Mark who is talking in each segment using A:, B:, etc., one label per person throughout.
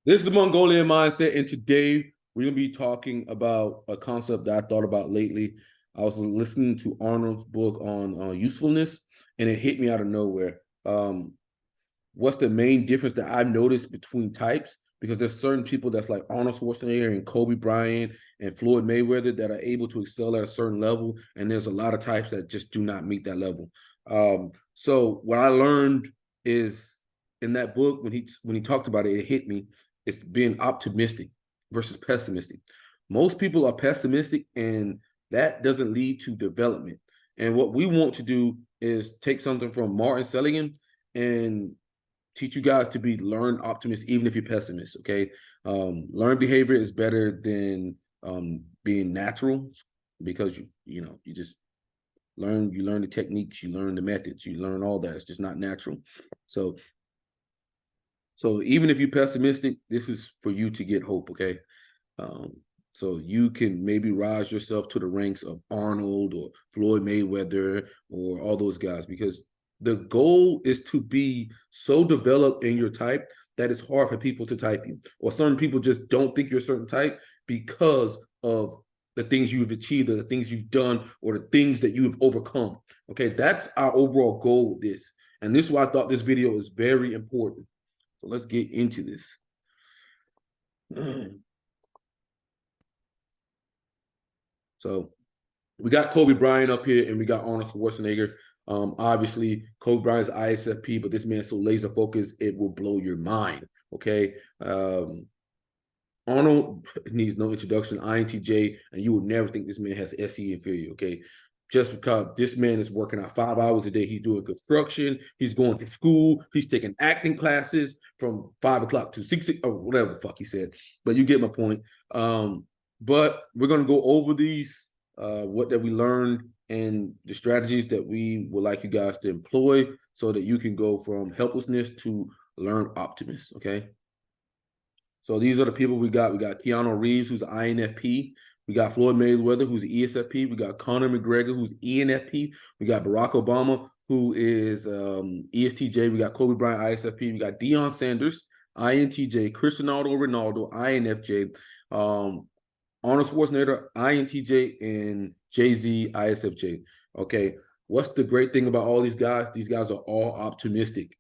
A: This is Mongolian Mindset, and today we're going to be talking about a concept that I thought about lately. I was listening to Arnold's book on usefulness, and it hit me out of nowhere. What's the main difference that I've noticed between types? Because there's certain people that's like Arnold Schwarzenegger and Kobe Bryant and Floyd Mayweather that are able to excel at a certain level, and there's a lot of types that just do not meet that level. So what I learned is in that book when he talked about it, it hit me. It's being optimistic versus pessimistic. Most people are pessimistic, and that doesn't lead to development. And what we want to do is take something from Martin Seligman and teach you guys to be learned optimists, even if you're pessimists. Okay, learned behavior is better than being natural, because you just learn. You learn the techniques, you learn the methods, you learn all that. It's just not natural. So even if you're pessimistic, this is for you to get hope. Okay, so you can maybe rise yourself to the ranks of Arnold or Floyd Mayweather or all those guys, because the goal is to be so developed in your type that it's hard for people to type you, or certain people just don't think you're a certain type because of the things you've achieved, or the things you've done, or the things that you have overcome. Okay, that's our overall goal with this. And this is why I thought this video is very important. So let's get into this. So we got Kobe Bryant up here, and we got Arnold Schwarzenegger. Obviously, Kobe Bryant's ISFP, but this man's so laser focused, it will blow your mind. Okay. Arnold needs no introduction, INTJ, and you would never think this man has SE inferior. Okay. Just because this man is working out 5 hours a day. He's doing construction. He's going to school. He's taking acting classes from 5 o'clock to 6 or whatever the fuck he said. But you get my point. But we're going to go over these, what that we learned, and the strategies that we would like you guys to employ so that you can go from helplessness to learn optimist. Okay. So these are the people we got. We got Keanu Reeves, who's an INFP. We got Floyd Mayweather, who's an ESFP. We got Conor McGregor, who's ENFP. We got Barack Obama, who is ESTJ. We got Kobe Bryant, ISFP. We got Deion Sanders, INTJ. Cristiano Ronaldo, INFJ. Arnold Schwarzenegger, INTJ, and Jay-Z, ISFJ. Okay, what's the great thing about all these guys? These guys are all optimistic.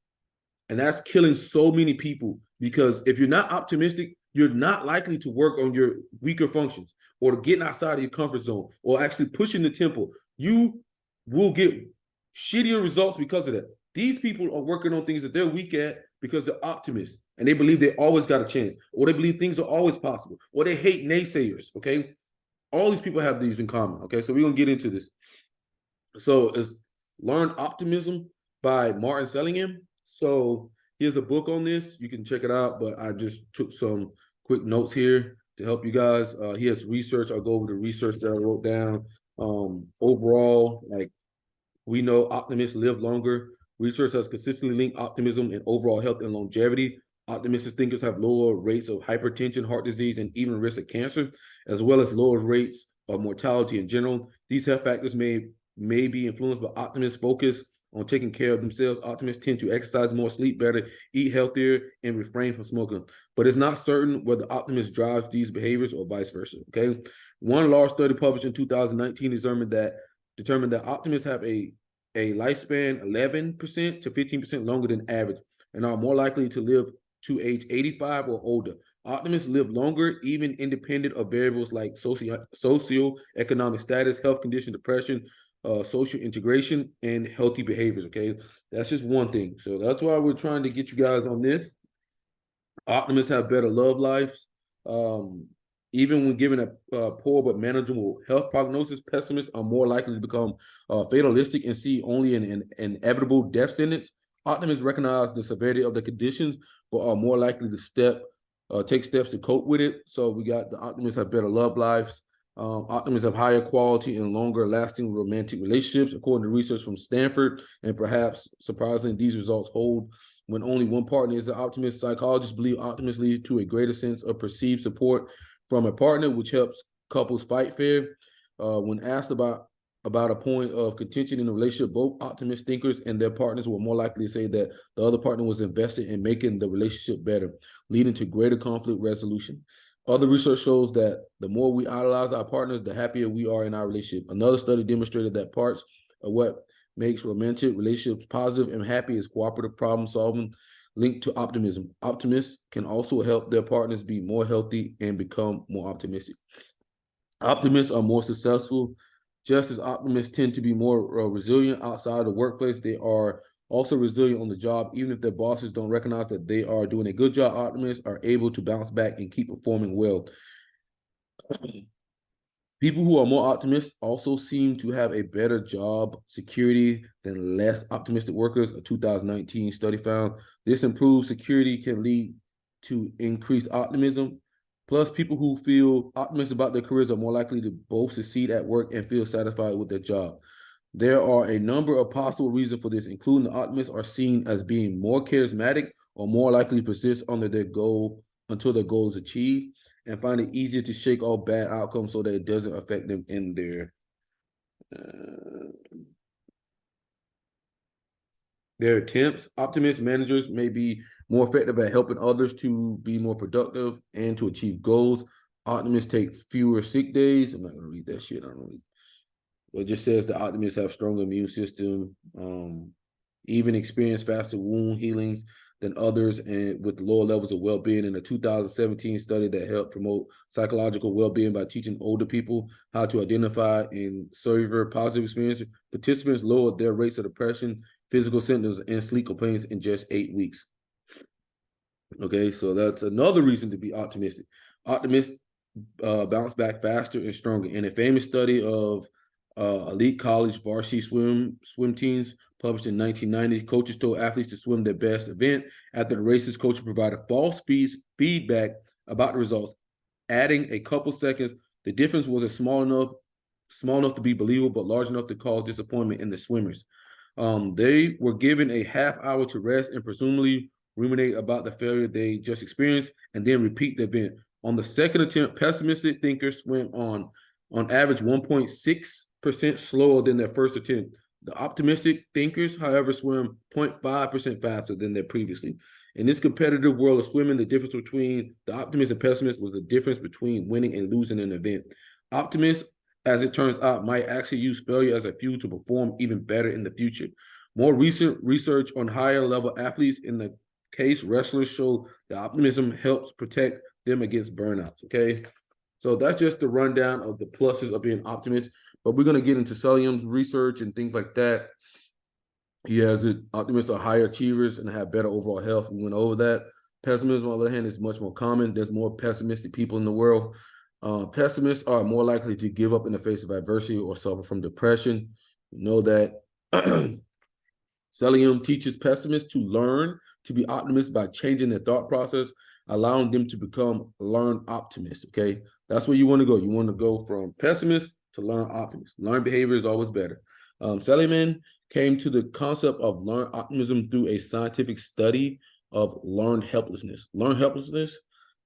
A: And that's killing so many people, because if you're not optimistic, you're not likely to work on your weaker functions or to getting outside of your comfort zone or actually pushing the tempo. You will get shittier results because of that. These people are working on things that they're weak at because they're optimists and they believe they always got a chance, or they believe things are always possible, or they hate naysayers. Okay. All these people have these in common. Okay. So we're going to get into this. So it's Learn Optimism by Martin Seligman. So here's a book on this. You can check it out, but I just took some quick notes here to help you guys. He has research. I'll go over the research that I wrote down. Overall, like, we know optimists live longer. Research has consistently linked optimism and overall health and longevity. Optimistic thinkers have lower rates of hypertension, heart disease, and even risk of cancer, as well as lower rates of mortality in general. These health factors may be influenced by optimists' focus on taking care of themselves. Optimists tend to exercise more, sleep better, eat healthier, and refrain from smoking. But it's not certain whether optimist drives these behaviors or vice versa. Okay. One large study published in 2019 determined that optimists have a lifespan 11% to 15% longer than average and are more likely to live to age 85 or older. Optimists live longer, even independent of variables like socioeconomic status, health condition, depression, social integration, and healthy behaviors. Okay, that's just one thing. So that's why we're trying to get you guys on this. Optimists have better love lives. Even when given a poor but manageable health prognosis, pessimists are more likely to become fatalistic and see only an inevitable death sentence. Optimists recognize the severity of the conditions, but are more likely to take steps to cope with it. So we got the optimists have better love lives. Optimists have higher quality and longer lasting romantic relationships, according to research from Stanford. And perhaps surprisingly, these results hold when only one partner is an optimist. Psychologists believe optimists lead to a greater sense of perceived support from a partner, which helps couples fight fair. When asked about about a point of contention in a relationship, both optimist thinkers and their partners were more likely to say that the other partner was invested in making the relationship better, leading to greater conflict resolution. Other research shows that the more we idolize our partners, the happier we are in our relationship. Another study demonstrated that parts of what makes romantic relationships positive and happy is cooperative problem solving linked to optimism. Optimists can also help their partners be more healthy and become more optimistic. Optimists are more successful. Just as optimists tend to be more resilient outside the workplace, they are also resilient on the job. Even if their bosses don't recognize that they are doing a good job, optimists are able to bounce back and keep performing well. People who are more optimists also seem to have a better job security than less optimistic workers. A 2019 study found this improved security can lead to increased optimism. Plus, people who feel optimistic about their careers are more likely to both succeed at work and feel satisfied with their job. There are a number of possible reasons for this, including the optimists are seen as being more charismatic or more likely to persist under their goal until their goal is achieved, and find it easier to shake off bad outcomes so that it doesn't affect them in their attempts. Optimist managers may be more effective at helping others to be more productive and to achieve goals. Optimists take fewer sick days. I'm not going to read that shit. I don't read. It just says the optimists have stronger immune system, even experience faster wound healings than others, and with lower levels of well-being. In a 2017 study that helped promote psychological well-being by teaching older people how to identify and savor positive experiences, participants lowered their rates of depression, physical symptoms, and sleep complaints in just 8 weeks. Okay, so that's another reason to be optimistic. Optimists bounce back faster and stronger. In a famous study of elite college varsity swim teams published in 1990, coaches told athletes to swim their best event. After the races, coaches provided false feedback about the results, adding a couple seconds. The difference was small enough to be believable, but large enough to cause disappointment in the swimmers. They were given a half hour to rest and presumably ruminate about the failure they just experienced, and then repeat the event. On the second attempt, pessimistic thinkers swam on average 1.6% slower than their first attempt. The optimistic thinkers, however, swim 0.5% faster than their previously. In this competitive world of swimming, the difference between the optimist and pessimist was the difference between winning and losing an event. Optimists, as it turns out, might actually use failure as a fuel to perform even better in the future. More recent research on higher level athletes, in the case wrestlers, show that optimism helps protect them against burnouts. Okay, so that's just the rundown of the pluses of being optimist. But we're going to get into Seligman's research and things like that. He has it, optimists are higher achievers and have better overall health. We went over that. Pessimism, on the other hand, is much more common. There's more pessimistic people in the world. Pessimists are more likely to give up in the face of adversity or suffer from depression. We know that. Seligman teaches pessimists to learn to be optimists by changing their thought process, allowing them to become learned optimists. Okay, that's where you want to go. You want to go from pessimist to learn optimist. Learned behavior is always better. Seligman came to the concept of learned optimism through a scientific study of learned helplessness. Learned helplessness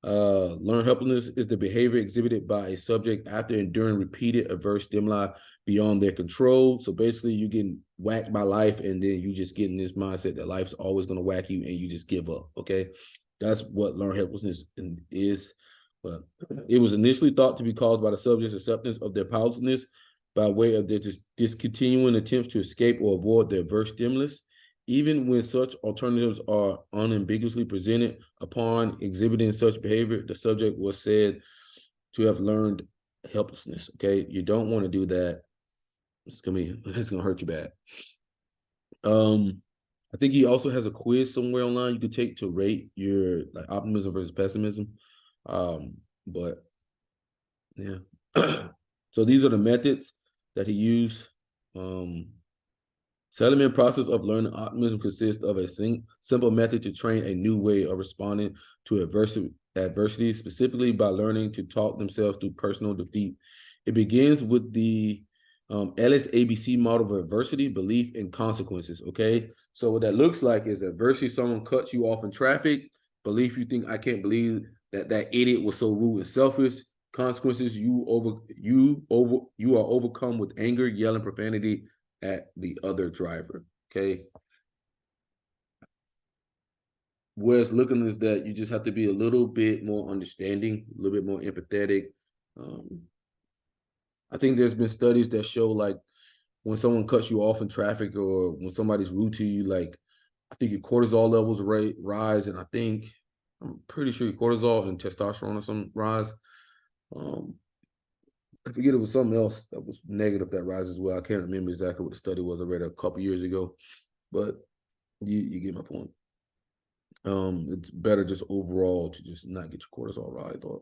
A: is the behavior exhibited by a subject after enduring repeated adverse stimuli beyond their control. So basically, you're getting whacked by life, and then you just get in this mindset that life's always going to whack you, and you just give up. Okay, that's what learned helplessness is. But it was initially thought to be caused by the subject's acceptance of their powerlessness by way of their discontinuing attempts to escape or avoid the adverse stimulus. Even when such alternatives are unambiguously presented upon exhibiting such behavior, the subject was said to have learned helplessness. Okay, you don't want to do that. It's gonna hurt you bad. I think he also has a quiz somewhere online you could take to rate your optimism versus pessimism. But yeah. So these are the methods that he used. Seligman process of learning optimism consists of a simple method to train a new way of responding to adversity, specifically by learning to talk themselves through personal defeat. It begins with the Ellis ABC model of adversity, belief, and consequences. Okay, so what that looks like is adversity: someone cuts you off in traffic. Belief: you think, I can't believe that idiot was so rude and selfish. consequences, you are overcome with anger, yelling profanity at the other driver. Okay. Where it's looking is that you just have to be a little bit more understanding, a little bit more empathetic. I think there's been studies that show like when someone cuts you off in traffic or when somebody's rude to you, like I think your cortisol levels rise, and I'm pretty sure your cortisol and testosterone or some rise. I forget it was something else that was negative that rises as well. I can't remember exactly what the study was. I read it a couple years ago, but you get my point. It's better just overall to just not get your cortisol rise up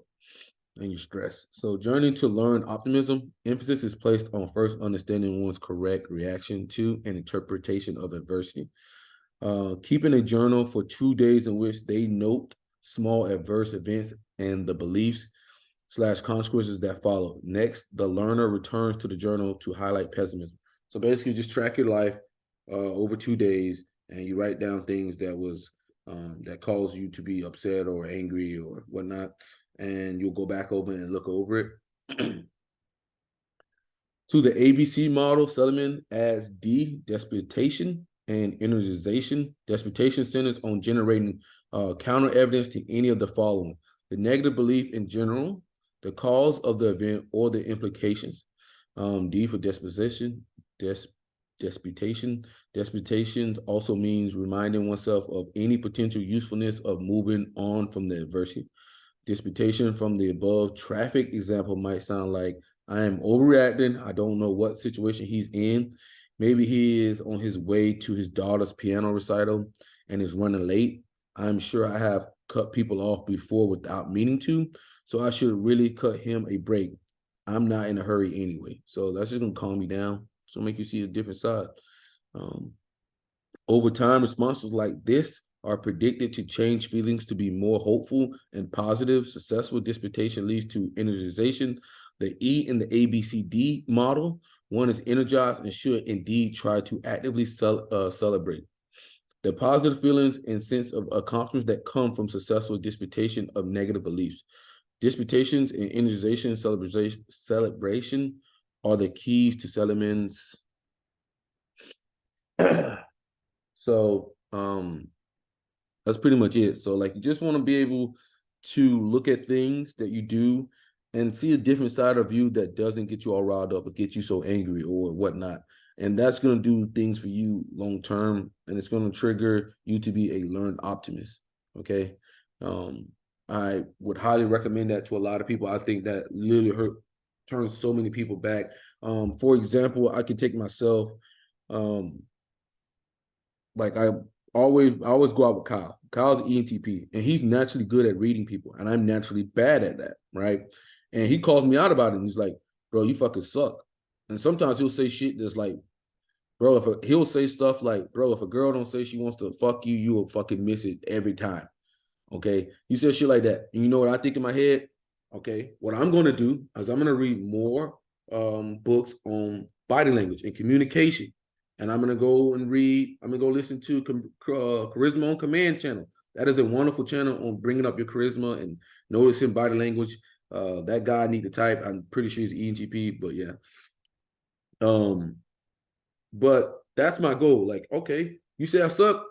A: and your stress. So journey to learn optimism, emphasis is placed on first understanding one's correct reaction to and interpretation of adversity. Keeping a journal for 2 days in which they note small adverse events and the beliefs / consequences that follow. Next, the learner returns to the journal to highlight pessimism. So basically just track your life over 2 days and you write down things that was that caused you to be upset or angry or whatnot, and you'll go back over and look over it. To the ABC model, Seligman adds D, disputation and energization. Disputation centers on generating counter evidence to any of the following: the negative belief in general, the cause of the event, or the implications. D for disposition, disputation. Disputation also means reminding oneself of any potential usefulness of moving on from the adversity. Disputation from the above traffic example might sound like, I am overreacting. I don't know what situation he's in. Maybe he is on his way to his daughter's piano recital and is running late. I'm sure I have cut people off before without meaning to, so I should really cut him a break. I'm not in a hurry anyway. So that's just going to calm me down. So make you see a different side. Over time, responses like this are predicted to change feelings to be more hopeful and positive. Successful disputation leads to energization. The E in the ABCD model, one is energized and should indeed try to actively celebrate. The positive feelings and sense of accomplishment that come from successful disputation of negative beliefs. Disputations and energization celebration are the keys to Seligman's. So that's pretty much it. So like you just want to be able to look at things that you do and see a different side of you that doesn't get you all riled up or get you so angry or whatnot. And that's going to do things for you long term, and it's going to trigger you to be a learned optimist. Okay. I would highly recommend that to a lot of people. I think that literally turns so many people back. For example, I could take myself, like I always go out with Kyle. Kyle's ENTP, and he's naturally good at reading people, and I'm naturally bad at that, right? And he calls me out about it, and he's like, bro, you fucking suck. And sometimes he'll say shit that's like, bro, he'll say stuff like, bro, if a girl don't say she wants to fuck you, you will fucking miss it every time. Okay? He says shit like that. And you know what I think in my head? Okay, what I'm going to do is I'm going to read more books on body language and communication. And I'm going to go and read, I'm going to go listen to Charisma on Command channel. That is a wonderful channel on bringing up your charisma and noticing body language. That guy I need to type. I'm pretty sure he's ENTP, but yeah. But that's my goal. Like, okay, you say I suck.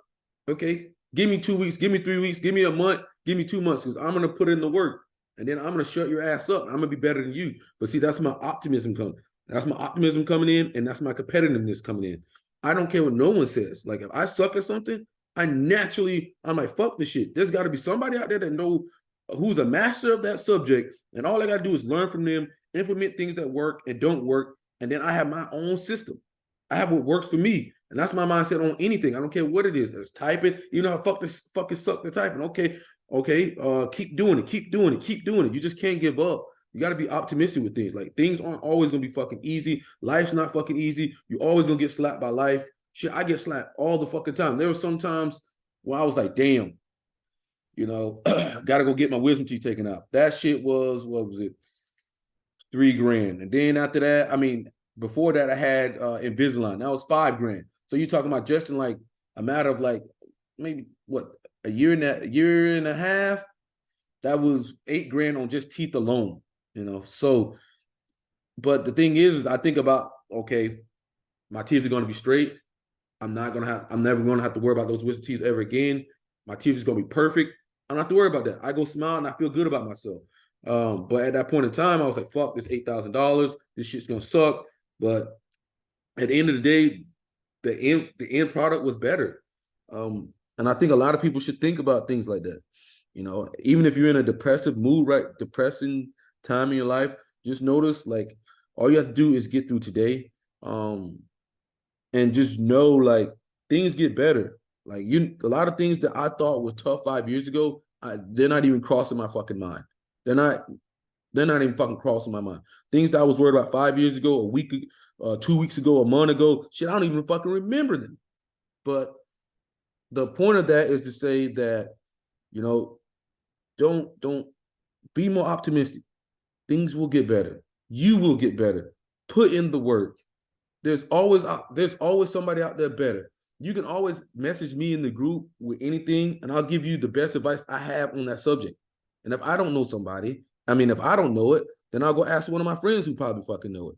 A: Okay, give me 2 weeks, give me 3 weeks, give me a month, give me 2 months, because I'm going to put in the work. And then I'm going to shut your ass up. I'm going to be better than you. But see, that's my optimism coming. That's my optimism coming in, and that's my competitiveness coming in. I don't care what no one says. Like, if I suck at something, I'm like, fuck this shit. There's got to be somebody out there that know who's a master of that subject, and all I got to do is learn from them, implement things that work and don't work, and then I have my own system. I have what works for me, and that's my mindset on anything. I don't care what it is. It's typing. You know how fucking suck the typing. Okay, keep doing it, keep doing it, keep doing it. You just can't give up. You got to be optimistic with things. Like, things aren't always gonna be fucking easy. Life's not fucking easy. You're always gonna get slapped by life. Shit, I get slapped all the fucking time. There were some times where I was like, damn, you know, gotta go get my wisdom teeth taken out. That shit was, what was it, $3,000. And then after that, I mean, before that, I had Invisalign. That was $5,000. So you're talking about just in like a matter of like maybe what, a year and a half. That was $8,000 on just teeth alone. So, but the thing is I think about, okay, my teeth are going to be straight. I'm never going to have to worry about those wisdom teeth ever again. My teeth is going to be perfect. I don't have to worry about that. I go smile and I feel good about myself. But at that point in time, I was like, fuck this $8,000. This shit's going to suck. But at the end of the day, the end product was better. And I think a lot of people should think about things like that. Even if you're in a depressive mood, right? Depressing time in your life, just notice like all you have to do is get through today. And just know like things get better. Like a lot of things that I thought were tough 5 years ago, they're not even crossing my fucking mind. They're not even fucking crossing my mind. Things that I was worried about 5 years ago, a week, 2 weeks ago, a month ago, shit, I don't even fucking remember them. But the point of that is to say that, don't be more optimistic. Things will get better. You will get better. Put in the work. There's always somebody out there better. You can always message me in the group with anything, and I'll give you the best advice I have on that subject. And if I don't know if I don't know it, then I'll go ask one of my friends who probably fucking know it.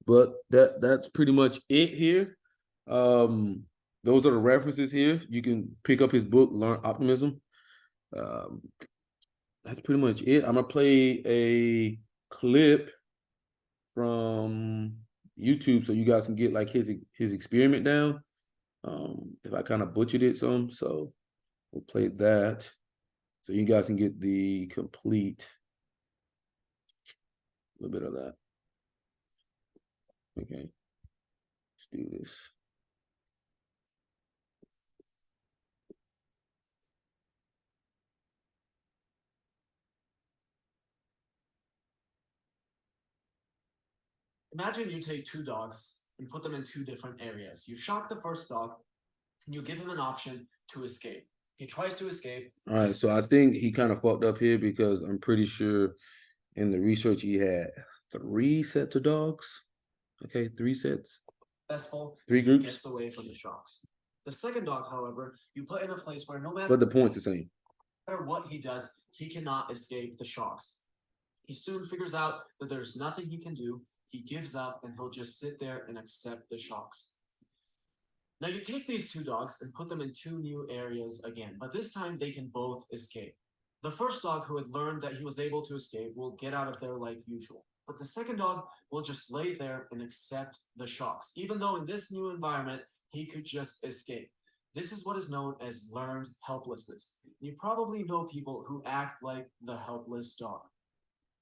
A: But that's pretty much it here. Those are the references here. You can pick up his book, Learn Optimism. That's pretty much it. I'm gonna play a clip from YouTube so you guys can get like his experiment down. If I kind of butchered it some, so we'll play that so you guys can get the complete little bit of that. Okay, let's do this.
B: Imagine you take two dogs and put them in two different areas. You shock the first dog and you give him an option to escape. He tries to escape.
A: All right, so I think he kind of fucked up here because I'm pretty sure in the research he had 3 sets of dogs. Okay, 3 sets.
B: Successful.
A: 3 groups.
B: He gets away from the shocks. The second dog, however, you put in a place where no matter
A: But the point's the same.
B: What he does, he cannot escape the shocks. He soon figures out that there's nothing he can do. He gives up and he'll just sit there and accept the shocks. Now you take these two dogs and put them in two new areas again, but this time they can both escape. The first dog, who had learned that he was able to escape, will get out of there like usual. But the second dog will just lay there and accept the shocks, even though in this new environment, he could just escape. This is what is known as learned helplessness. You probably know people who act like the helpless dog.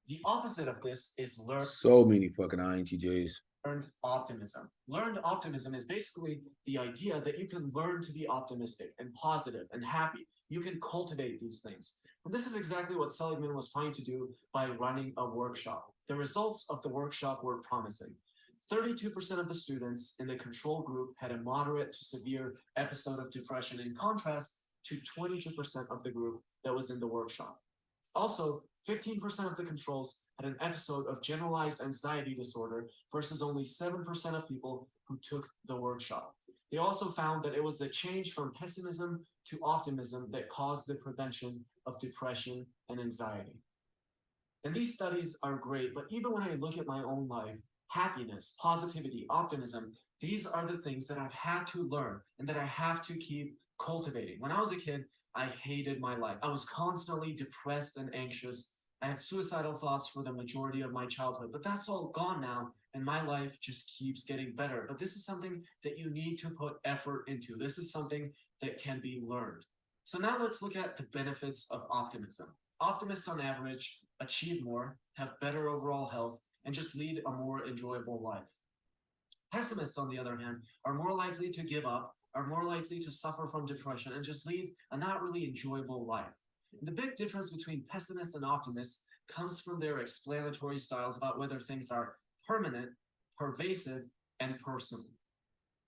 B: The opposite of this is
A: so many fucking intjs.
B: Learned optimism. Learned optimism is basically the idea that you can learn to be optimistic and positive and happy. You can cultivate these things. And this is exactly what Seligman was trying to do by running a workshop. The results of the workshop were promising. 32% of the students in the control group had a moderate to severe episode of depression, in contrast to 22% of the group that was in the workshop. Also, 15% of the controls had an episode of generalized anxiety disorder versus only 7% of people who took the workshop. They also found that it was the change from pessimism to optimism that caused the prevention of depression and anxiety. And these studies are great, but even when I look at my own life, happiness, positivity, optimism, these are the things that I've had to learn and that I have to keep cultivating. When I was a kid, I hated my life. I was constantly depressed and anxious. I had suicidal thoughts for the majority of my childhood, but that's all gone now, and my life just keeps getting better. But this is something that you need to put effort into. This is something that can be learned. So now let's look at the benefits of optimism. Optimists on average achieve more, have better overall health, and just lead a more enjoyable life. Pessimists, on the other hand, are more likely to give up, are more likely to suffer from depression, and just lead a not really enjoyable life. The big difference between pessimists and optimists comes from their explanatory styles about whether things are permanent, pervasive, and personal.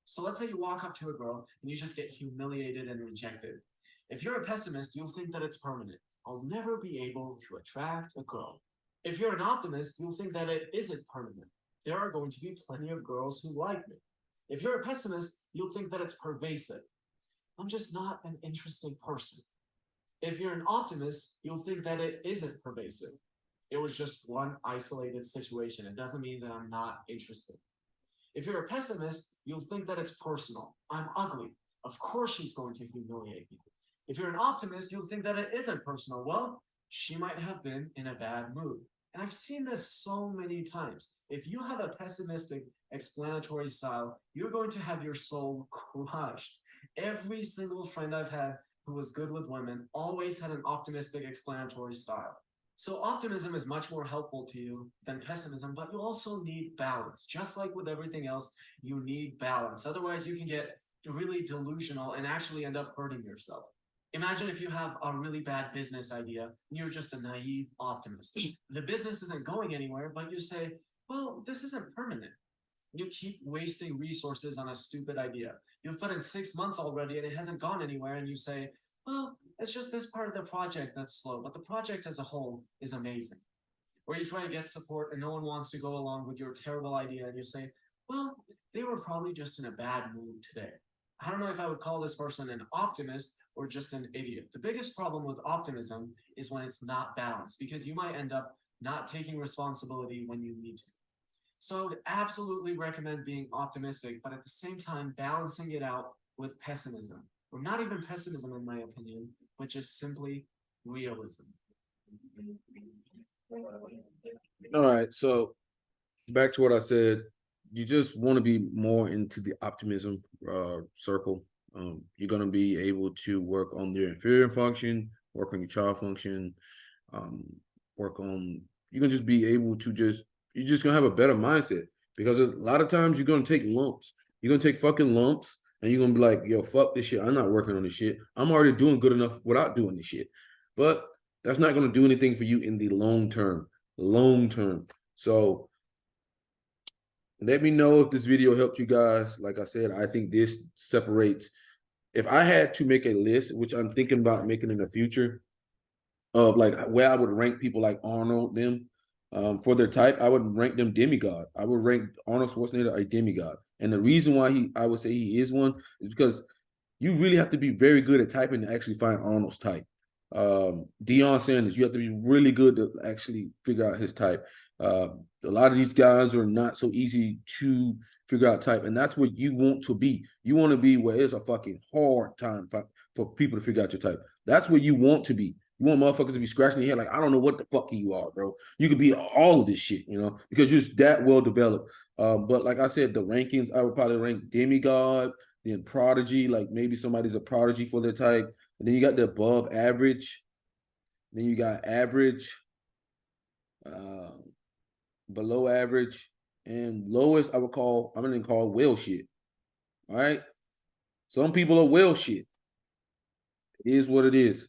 B: So let's say you walk up to a girl and you just get humiliated and rejected. If you're a pessimist, you'll think that it's permanent. I'll never be able to attract a girl. If you're an optimist, you'll think that it isn't permanent. There are going to be plenty of girls who like me. If you're a pessimist, you'll think that it's pervasive. I'm just not an interesting person. If you're an optimist, you'll think that it isn't pervasive. It was just one isolated situation. It doesn't mean that I'm not interested. If you're a pessimist, you'll think that it's personal. I'm ugly. Of course she's going to humiliate me. If you're an optimist, you'll think that it isn't personal. Well, she might have been in a bad mood. And I've seen this so many times. If you have a pessimistic explanatory style, you're going to have your soul crushed. Every single friend I've had who was good with women always had an optimistic explanatory style. So optimism is much more helpful to you than pessimism, but you also need balance. Just like with everything else, you need balance. Otherwise, you can get really delusional and actually end up hurting yourself. Imagine if you have a really bad business idea and you're just a naive optimist. The business isn't going anywhere, but you say, well, this isn't permanent. You keep wasting resources on a stupid idea. You've put in 6 months already and it hasn't gone anywhere, and you say, well, it's just this part of the project that's slow, but the project as a whole is amazing. Or you try to get support and no one wants to go along with your terrible idea, and you say, well, they were probably just in a bad mood today. I don't know if I would call this person an optimist or just an idiot. The biggest problem with optimism is when it's not balanced, because you might end up not taking responsibility when you need to. So I would absolutely recommend being optimistic, but at the same time balancing it out with pessimism. Or not even pessimism, in my opinion, but just simply realism.
A: All right, so back to what I said. You just want to be more into the optimism circle. You're going to be able to work on your inferior function, work on your child function, work on, you can just be able to you're just going to have a better mindset, because a lot of times you're going to take lumps. You're going to take fucking lumps, and you're going to be like, yo, fuck this shit. I'm not working on this shit. I'm already doing good enough without doing this shit. But that's not going to do anything for you in the long term. So let me know if this video helped you guys. Like I said, I think this separates. If I had to make a list, which I'm thinking about making in the future, of like where I would rank people like Arnold, them, for their type, I would rank them demigod. I would rank Arnold Schwarzenegger a demigod. And the reason why I would say he is one is because you really have to be very good at typing to actually find Arnold's type. Deion Sanders, you have to be really good to actually figure out his type. A lot of these guys are not so easy to figure out type, and that's what you want to be. You want to be where it's a fucking hard time for people to figure out your type. That's what you want to be. You want motherfuckers to be scratching your head like, I don't know what the fuck you are, bro. You could be all of this shit, because you're just that well developed. But like I said, the rankings, I would probably rank demigod, then prodigy, like maybe somebody's a prodigy for their type. And then you got the above average. Then you got average, below average, and lowest I'm gonna call whale shit. All right. Some people are whale shit. It is what it is.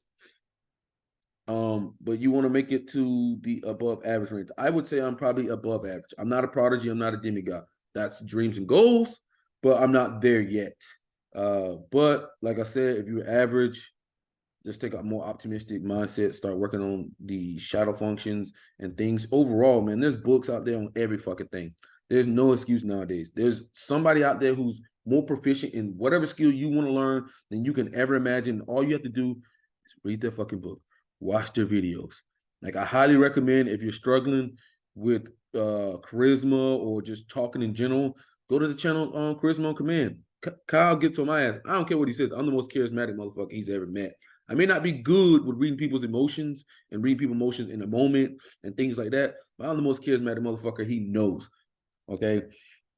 A: But you want to make it to the above average range. I would say I'm probably above average. I'm not a prodigy, I'm not a demigod. That's dreams and goals, but I'm not there yet. But like I said, if you're average, just take a more optimistic mindset, start working on the shadow functions and things. Overall, man, there's books out there on every fucking thing. There's no excuse nowadays. There's somebody out there who's more proficient in whatever skill you want to learn than you can ever imagine. All you have to do is read their fucking book, watch their videos. Like, I highly recommend, if you're struggling with charisma or just talking in general, go to the channel on Charisma on Command. Kyle gets on my ass. I don't care what he says. I'm the most charismatic motherfucker he's ever met. I may not be good with reading people's emotions and reading people's emotions in a moment and things like that, but I'm the most charismatic motherfucker he knows. Okay.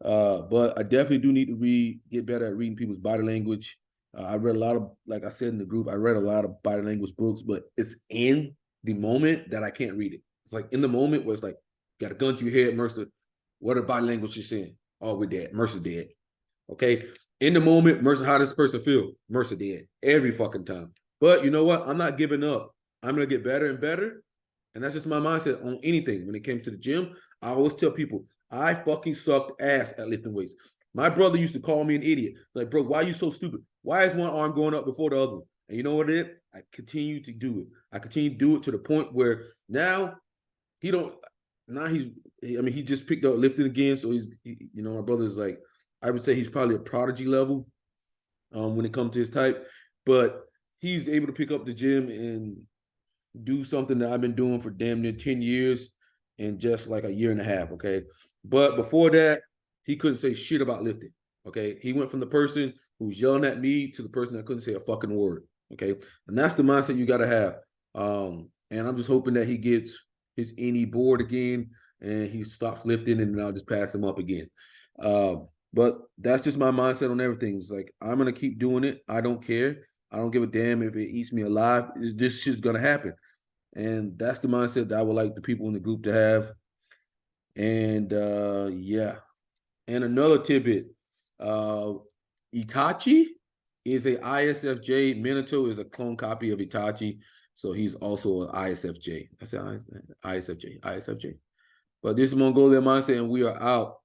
A: But I definitely do need to get better at reading people's body language. I read a lot of, like I said in the group, I read a lot of body language books, but it's in the moment that I can't read it. It's like in the moment where it's like, got a gun to your head, Mercer. What are body language you're saying? Oh, we're dead. Mercer's dead. Okay. In the moment, Mercer, how does this person feel? Mercer dead every fucking time. But you know what? I'm not giving up. I'm going to get better and better. And that's just my mindset on anything. When it came to the gym, I always tell people, I fucking sucked ass at lifting weights. My brother used to call me an idiot. Like, bro, why are you so stupid? Why is one arm going up before the other one? And you know what it is? I continue to do it. I continue to do it to the point where now he just picked up lifting again. So my brother's like, I would say he's probably a prodigy level when it comes to his type. But he's able to pick up the gym and do something that I've been doing for damn near 10 years in just like a year and a half. Okay. But before that, he couldn't say shit about lifting. Okay. He went from the person who was yelling at me to the person that couldn't say a fucking word. Okay. And that's the mindset you got to have. And I'm just hoping that he gets his any board again and he stops lifting and then I'll just pass him up again. But that's just my mindset on everything. It's like, I'm going to keep doing it. I don't care. I don't give a damn if it eats me alive. This shit's going to happen. And that's the mindset that I would like the people in the group to have. And yeah. And another tidbit, Itachi is a ISFJ. Minato is a clone copy of Itachi. So he's also an ISFJ. I said ISFJ, ISFJ. But this is Mongolian Mindset, and we are out.